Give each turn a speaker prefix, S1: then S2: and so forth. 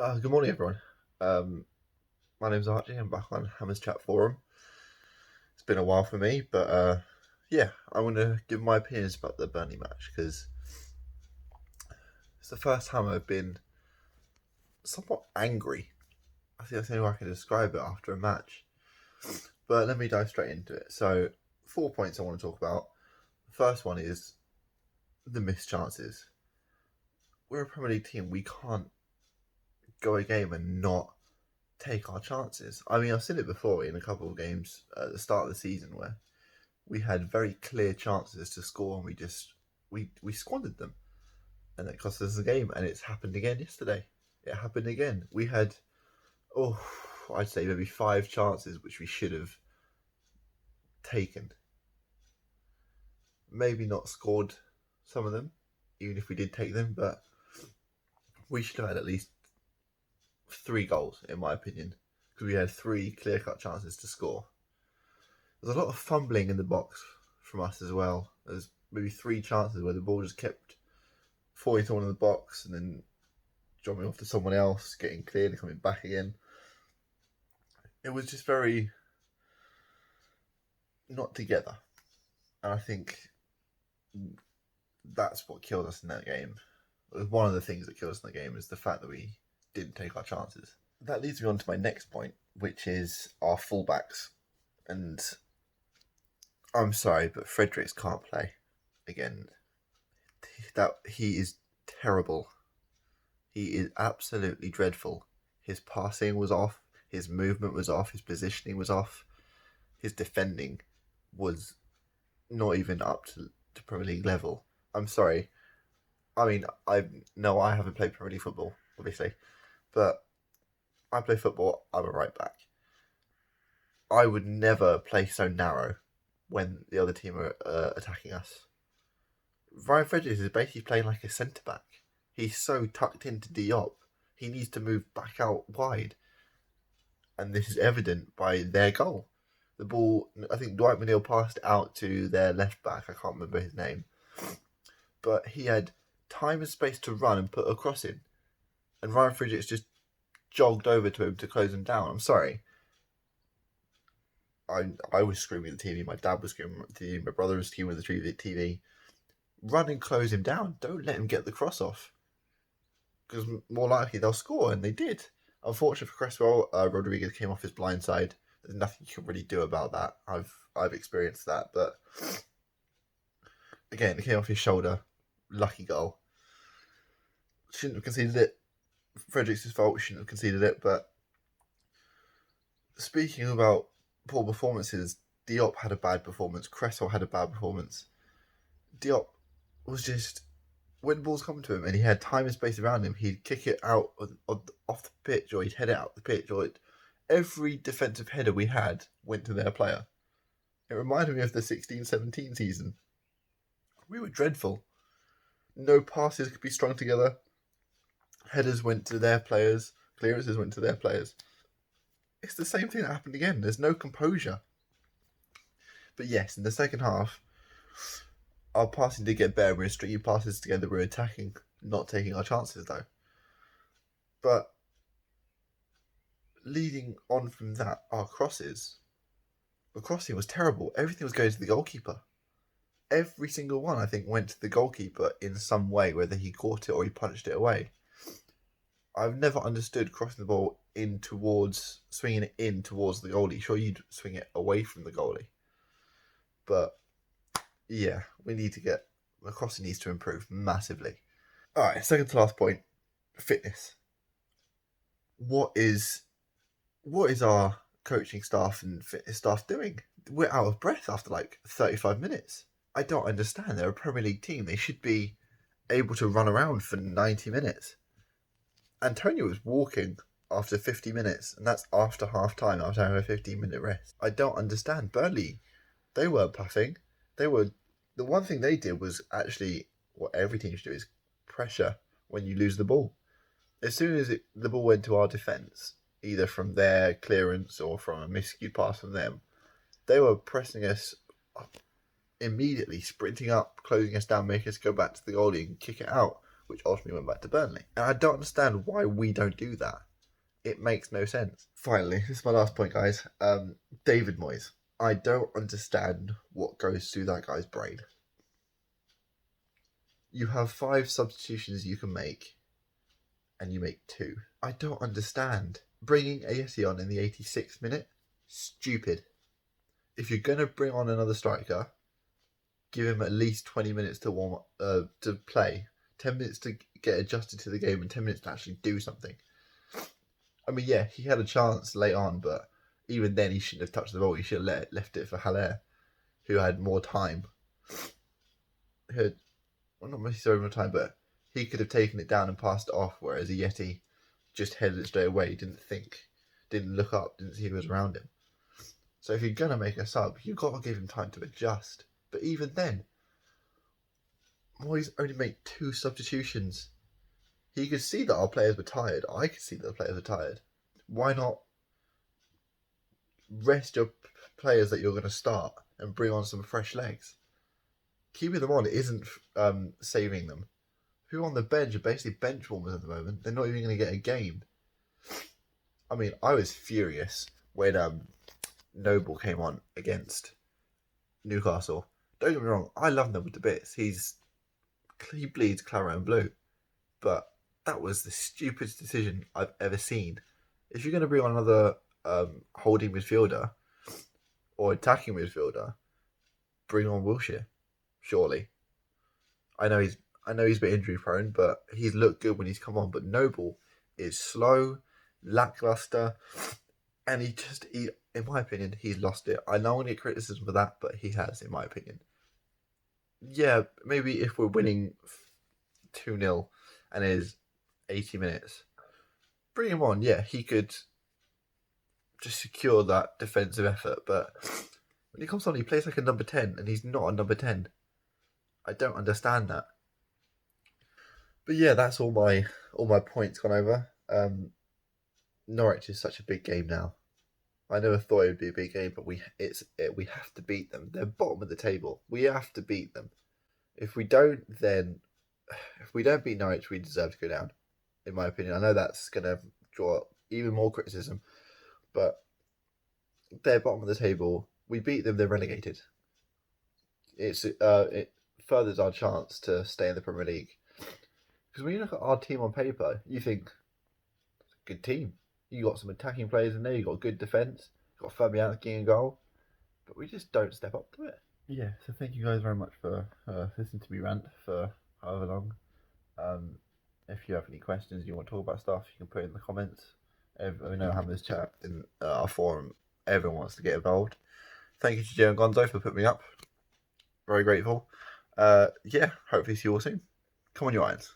S1: Good morning, everyone. Um, my name's Archie. I'm back on Hammers Chat Forum. It's been a while for me, but yeah, I want to give my opinions about the Burnley match because it's the first time I've been somewhat angry. I think that's the only way I can describe it after a match. But let me dive straight into it. So, 4 points I want to talk about. The first one is the missed chances. We're a Premier League team. We can't go a game and not take our chances. I mean, I've seen it before in a couple of games at the start of the season where we had very clear chances to score and we squandered them, and it cost us the game. And it's happened again yesterday. It happened again. We had I'd say maybe 5 chances which we should have taken. Maybe not scored some of them, even if we did take them, but we should have had at least 3 goals in my opinion, because we had 3 clear-cut chances to score. There's a lot of fumbling in the box from us as well. There's maybe 3 chances where the ball just kept falling to one in the box and then dropping off to someone else, getting cleared and coming back again. It was just very not together. And I think that's what killed us in that game. One of the things that killed us in the game is the fact that we didn't take our chances. That leads me on to my next point, which is our fullbacks. And I'm sorry, but Fredericks can't play again. That he is terrible. He is absolutely dreadful. His passing was off, his movement was off, his positioning was off, his defending was not even up to Premier League level. I'm sorry. I mean, I haven't played Premier League football, obviously, but I play football. I'm a right back. I would never play so narrow when the other team are attacking us. Ryan Fredericks is basically playing like a centre back. He's so tucked into Diop. He needs to move back out wide. And this is evident by their goal. The ball, I think Dwight McNeil passed it out to their left back. I can't remember his name. But he had time and space to run and put a cross in. And Ryan Fredericks just jogged over to him to close him down. I'm sorry. I was screaming at the TV. My dad was screaming at the TV. My brother was screaming at the TV. Run and close him down. Don't let him get the cross off, because more likely they'll score, and they did. Unfortunately for Cresswell, Rodriguez came off his blind side. There's nothing you can really do about that. I've experienced that, but again, it came off his shoulder. Lucky goal. Shouldn't have conceded it. Fredericks' fault. Shouldn't have conceded it. But speaking about poor performances, Diop had a bad performance. Cresswell had a bad performance. Diop was just, when balls come to him and he had time and space around him, he'd kick it out off the pitch, or he'd head it out the pitch, or every defensive header we had went to their player. It reminded me of the 16-17 season. We were dreadful. No passes could be strung together. Headers went to their players. Clearances went to their players. It's the same thing that happened again. There's no composure. But yes, in the second half, our passing did get better. We were stringing passes together. We were attacking, not taking our chances though. But leading on from that, our crosses. The crossing was terrible. Everything was going to the goalkeeper. Every single one, I think, went to the goalkeeper in some way, whether he caught it or he punched it away. I've never understood crossing the ball swinging it in towards the goalie. Sure, you'd swing it away from the goalie. But yeah, the crossing needs to improve massively. All right, second to last point, fitness. What is our coaching staff and fitness staff doing? We're out of breath after like 35 minutes. I don't understand. They're a Premier League team. They should be able to run around for 90 minutes. Antonio was walking after 50 minutes, and that's after half time, after having a 15-minute rest. I don't understand. Burnley, they weren't puffing. The one thing they did was actually what every team should do, is pressure when you lose the ball. As soon as the ball went to our defence, either from their clearance or from a miscued pass from them, they were pressing us up immediately, sprinting up, closing us down, making us go back to the goalie and kick it out. which ultimately went back to Burnley. And I don't understand why we don't do that. It makes no sense. Finally, this is my last point, guys. David Moyes. I don't understand what goes through that guy's brain. You have 5 substitutions you can make, and you make 2. I don't understand. Bringing Archie on in the 86th minute? Stupid. If you're going to bring on another striker, give him at least 20 minutes to warm up, to play, 10 minutes to get adjusted to the game, and 10 minutes to actually do something. I mean, yeah, he had a chance late on, but even then he shouldn't have touched the ball. He should have left it for Haller, who had more time. Not necessarily more time, but he could have taken it down and passed it off, whereas Yeti just headed it straight away, didn't think, didn't look up, didn't see who was around him. So if you're going to make a sub, you've got to give him time to adjust. But even then, Moyes only made 2 substitutions. He could see that our players were tired. I could see that the players were tired. Why not rest your players that you're going to start and bring on some fresh legs? Keeping them on isn't saving them. Who on the bench are basically bench warmers at the moment. They're not even going to get a game. I mean, I was furious when Noble came on against Newcastle. Don't get me wrong, I love Noble to bits. He bleeds claret and blue. But that was the stupidest decision I've ever seen. If you're going to bring on another holding midfielder or attacking midfielder, bring on Wilshere, surely. I know he's a bit injury prone, but he's looked good when he's come on. But Noble is slow, lackluster, and he, in my opinion, he's lost it. I know I'm going to get criticism for that, but he has, in my opinion. Yeah, maybe if we're winning 2-0 and is 80 minutes, bring him on. Yeah, he could just secure that defensive effort. But when he comes on, he plays like a number 10, and he's not a number 10. I don't understand that. But yeah, that's all my points gone over. Norwich is such a big game now. I never thought it would be a big game, but we have to beat them. They're bottom of the table. We have to beat them. If we don't beat Norwich, we deserve to go down, in my opinion. I know that's going to draw even more criticism, but they're bottom of the table. We beat them, they're relegated. It furthers our chance to stay in the Premier League. Because when you look at our team on paper, you think, it's a good team. You got some attacking players in there, you got good defence, you got Fabianski in goal, but we just don't step up to it. Yeah, so thank you guys very much for listening to me rant for however long. If you have any questions, you want to talk about stuff, you can put it in the comments. We know having this chat in our forum, everyone wants to get involved. Thank you to Joe and Gonzo for putting me up. Very grateful. Yeah, hopefully see you all soon. Come on, you irons.